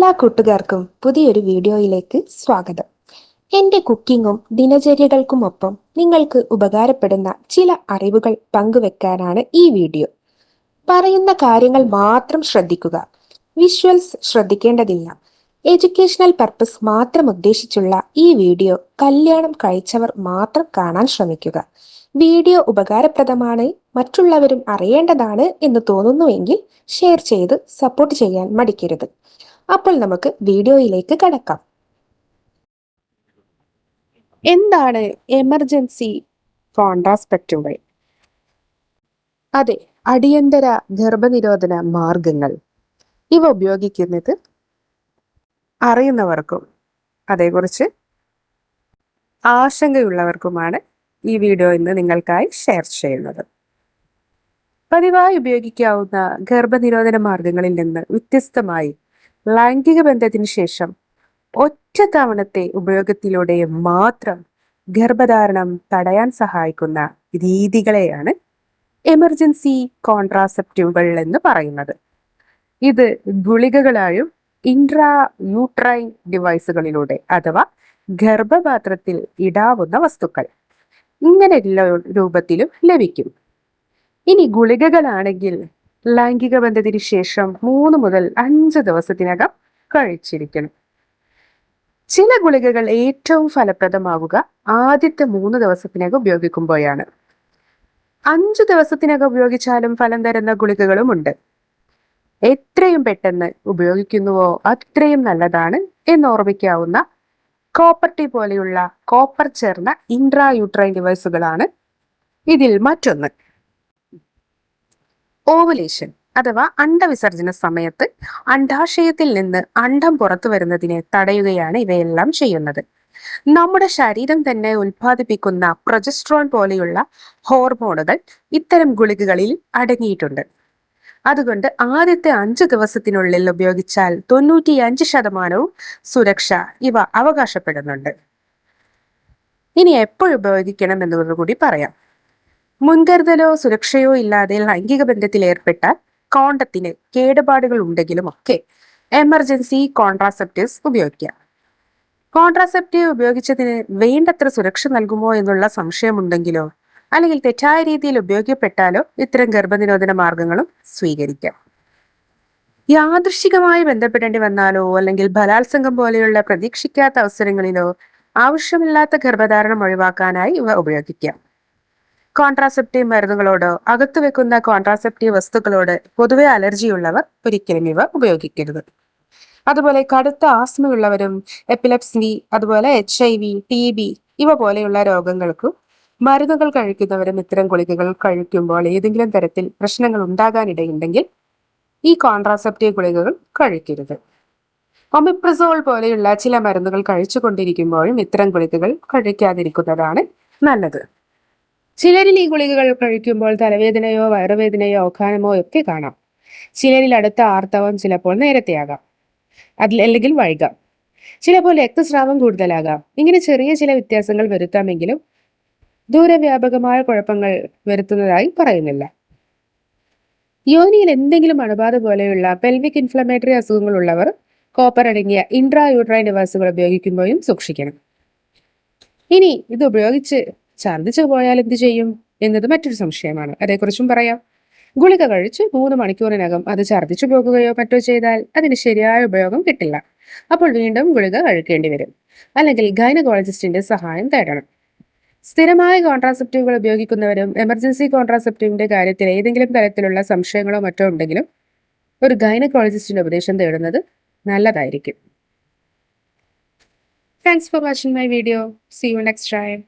എല്ലാ കൂട്ടുകാർക്കും പുതിയൊരു വീഡിയോയിലേക്ക് സ്വാഗതം. എൻ്റെ കുക്കിങ്ങും ദിനചര്യകൾക്കുമൊപ്പം നിങ്ങൾക്ക് ഉപകാരപ്പെടുന്ന ചില അറിവുകൾ പങ്കുവെക്കാനാണ് ഈ വീഡിയോ. പറയുന്ന കാര്യങ്ങൾ മാത്രം ശ്രദ്ധിക്കുക. വിഷ്വൽസ് ശ്രദ്ധിക്കേണ്ടതില്ല. എഡ്യൂക്കേഷണൽ പർപ്പസ് മാത്രം ഉദ്ദേശിച്ചുള്ള ഈ വീഡിയോ കല്യാണം കഴിച്ചവർ മാത്രം കാണാൻ ശ്രമിക്കുക. വീഡിയോ ഉപകാരപ്രദമാണ്, മറ്റുള്ളവരും അറിയേണ്ടതാണ് എന്ന് തോന്നുന്നുവെങ്കിൽ ഷെയർ ചെയ്ത് സപ്പോർട്ട് ചെയ്യാൻ മടിക്കരുത്. അപ്പോൾ നമുക്ക് വീഡിയോയിലേക്ക് കടക്കാം. എന്താണ് എമർജൻസി കോൺട്രാസെപ്റ്റീവുകൾ? അതെ, അടിയന്തര ഗർഭനിരോധന മാർഗങ്ങൾ. ഇവ ഉപയോഗിക്കുന്നത് അറിയുന്നവർക്കും അതേക്കുറിച്ച് ആശങ്കയുള്ളവർക്കുമാണ് ഈ വീഡിയോ ഇന്ന് നിങ്ങൾക്കായി ഷെയർ ചെയ്യുന്നത്. പതിവായി ഉപയോഗിക്കാവുന്ന ഗർഭനിരോധന മാർഗങ്ങളിൽ നിന്ന് വ്യത്യസ്തമായി ലൈംഗിക ബന്ധത്തിന് ശേഷം ഒറ്റ തവണത്തെ ഉപയോഗത്തിലൂടെ മാത്രം ഗർഭധാരണം തടയാൻ സഹായിക്കുന്ന രീതികളെയാണ് എമർജൻസി കോൺട്രാസെപ്റ്റീവുകൾ എന്ന് പറയുന്നത്. ഇത് ഗുളികകളായും ഇൻട്രാ യൂട്രൈൻ ഡിവൈസുകളിലൂടെ അഥവാ ഗർഭപാത്രത്തിൽ ഇടാവുന്ന വസ്തുക്കൾ ഇങ്ങനെ രൂപത്തിലും ലഭിക്കും. ഇനി ഗുളികകളാണെങ്കിൽ ലൈംഗിക ബന്ധത്തിന് ശേഷം 3 മുതൽ 5 ദിവസത്തിനകം കഴിച്ചിരിക്കണം. ചില ഗുളികകൾ ഏറ്റവും ഫലപ്രദമാവുക ആദ്യത്തെ 3 ദിവസത്തിനകം ഉപയോഗിക്കുമ്പോഴാണ്. 5 ദിവസത്തിനകം ഉപയോഗിച്ചാലും ഫലം തരുന്ന ഗുളികകളുമുണ്ട്. എത്രയും പെട്ടെന്ന് ഉപയോഗിക്കുന്നുവോ അത്രയും നല്ലതാണ് എന്ന് ഓർമ്മിക്കാവുന്ന കോപ്പർ ടി പോലെയുള്ള കോപ്പർ ചേർന്ന ഇൻട്രാ യൂട്രൈൻ ഡിവൈസുകളാണ് ഇതിൽ മറ്റൊന്ന്. ഓവുലേഷൻ അഥവാ അണ്ടവിസർജന സമയത്ത് അണ്ഡാശയത്തിൽ നിന്ന് അണ്ഡം പുറത്തു വരുന്നതിനെ തടയുകയാണ് ഇവയെല്ലാം ചെയ്യുന്നത്. നമ്മുടെ ശരീരം തന്നെ ഉൽപ്പാദിപ്പിക്കുന്ന പ്രൊജസ്ട്രോൺ പോലെയുള്ള ഹോർമോണുകൾ ഇത്തരം ഗുളികകളിൽ അടങ്ങിയിട്ടുണ്ട്. അതുകൊണ്ട് ആദ്യത്തെ 5 ദിവസത്തിനുള്ളിൽ ഉപയോഗിച്ചാൽ 95% സുരക്ഷ ഇവ അവകാശപ്പെടുന്നുണ്ട്. ഇനി എപ്പോഴുപയോഗിക്കണം എന്നുള്ളത് കൂടി പറയാം. മുൻകരുതലോ സുരക്ഷയോ ഇല്ലാതെ ലൈംഗിക ബന്ധത്തിൽ ഏർപ്പെട്ടാൽ കോണ്ടത്തിന് കേടുപാടുകൾ ഉണ്ടെങ്കിലും ഒക്കെ എമർജൻസി കോൺട്രാസെപ്റ്റീവ്സ് ഉപയോഗിക്കാം. കോൺട്രാസെപ്റ്റീവ് ഉപയോഗിച്ചതിന് വേണ്ടത്ര സുരക്ഷ നൽകുമോ എന്നുള്ള സംശയമുണ്ടെങ്കിലോ അല്ലെങ്കിൽ തെറ്റായ രീതിയിൽ ഉപയോഗിക്കപ്പെട്ടാലോ ഇത്തരം ഗർഭനിരോധന മാർഗങ്ങളും സ്വീകരിക്കാം. യാദൃശ്ചികമായി ബന്ധപ്പെടേണ്ടി വന്നാലോ അല്ലെങ്കിൽ ബലാത്സംഗം പോലെയുള്ള പ്രതീക്ഷിക്കാത്ത അവസരങ്ങളിലോ ആവശ്യമില്ലാത്ത ഗർഭധാരണം ഒഴിവാക്കാനായി ഇവ ഉപയോഗിക്കാം. കോൺട്രാസെപ്റ്റീവ് മരുന്നുകളോടോ അകത്തു വെക്കുന്ന കോൺട്രാസെപ്റ്റീവ് വസ്തുക്കളോട് പൊതുവെ അലർജിയുള്ളവർ ഒരിക്കലും ഇവ ഉപയോഗിക്കരുത്. അതുപോലെ കടുത്ത ആസ്മയുള്ളവരും എപ്പിലെപ്സി, അതുപോലെ HIV, TB ഇവ പോലെയുള്ള രോഗങ്ങൾക്കും മരുന്നുകൾ കഴിക്കുന്നവരും ഇത്തരം ഗുളികകൾ കഴിക്കുമ്പോൾ ഏതെങ്കിലും തരത്തിൽ പ്രശ്നങ്ങൾ ഉണ്ടാകാനിടയുണ്ടെങ്കിൽ ഈ കോൺട്രാസെപ്റ്റീവ് ഗുളികകൾ കഴിക്കരുത്. ഒമിപ്രസോൾ പോലെയുള്ള ചില മരുന്നുകൾ കഴിച്ചുകൊണ്ടിരിക്കുമ്പോഴും ഇത്തരം ഗുളികകൾ കഴിക്കാതിരിക്കുന്നതാണ് നല്ലത്. ചിലരിൽ ഈ ഗുളികകൾ കഴിക്കുമ്പോൾ തലവേദനയോ വയറുവേദനയോ ഓക്കാനമോ ഒക്കെ കാണാം. ചിലരിൽ അടുത്ത ആർത്തവം ചിലപ്പോൾ നേരത്തെയാകാം, അല്ലെങ്കിൽ വൈകാം. ചിലപ്പോൾ രക്തസ്രാവം കൂടുതലാകാം. ഇങ്ങനെ ചെറിയ ചില വ്യത്യാസങ്ങൾ വരുത്താമെങ്കിലും ദൂരവ്യാപകമായ കുഴപ്പങ്ങൾ വരുത്തുന്നതായി പറയുന്നില്ല. യോനിയിൽ എന്തെങ്കിലും അണുബാധ പോലെയുള്ള പെൽവിക് ഇൻഫ്ലമേറ്ററി അസുഖങ്ങളുള്ളവർ കോപ്പർ അടങ്ങിയ ഇൻട്രാ യൂട്രൈൻ ഡിവൈസുകൾ ഉപയോഗിക്കുമ്പോഴും സൂക്ഷിക്കണം. ഇനി ഇത് ഉപയോഗിച്ച് ഛർദ്ദിച്ചു പോയാൽ എന്ത് ചെയ്യും എന്നത് മറ്റൊരു സംശയമാണ്. അതേക്കുറിച്ചും പറയാം. ഗുളിക കഴിച്ച് 3 മണിക്കൂറിനകം അത് ഛർദ്ദിച്ചു പോകുകയോ മറ്റോ ചെയ്താൽ അതിന് ശരിയായ ഉപയോഗം കിട്ടില്ല. അപ്പോൾ വീണ്ടും ഗുളിക കഴിക്കേണ്ടി വരും, അല്ലെങ്കിൽ ഗൈനക്കോളജിസ്റ്റിന്റെ സഹായം തേടണം. സ്ഥിരമായ കോൺട്രാസെപ്റ്റീവുകൾ ഉപയോഗിക്കുന്നവരും എമർജൻസി കോൺട്രാസെപ്റ്റീവിന്റെ കാര്യത്തിൽ ഏതെങ്കിലും തരത്തിലുള്ള സംശയങ്ങളോ മറ്റോ ഉണ്ടെങ്കിലും ഒരു ഗൈനക്കോളജിസ്റ്റിന്റെ ഉപദേശം തേടുന്നത് നല്ലതായിരിക്കും. Thanks for watching my video. See you next time.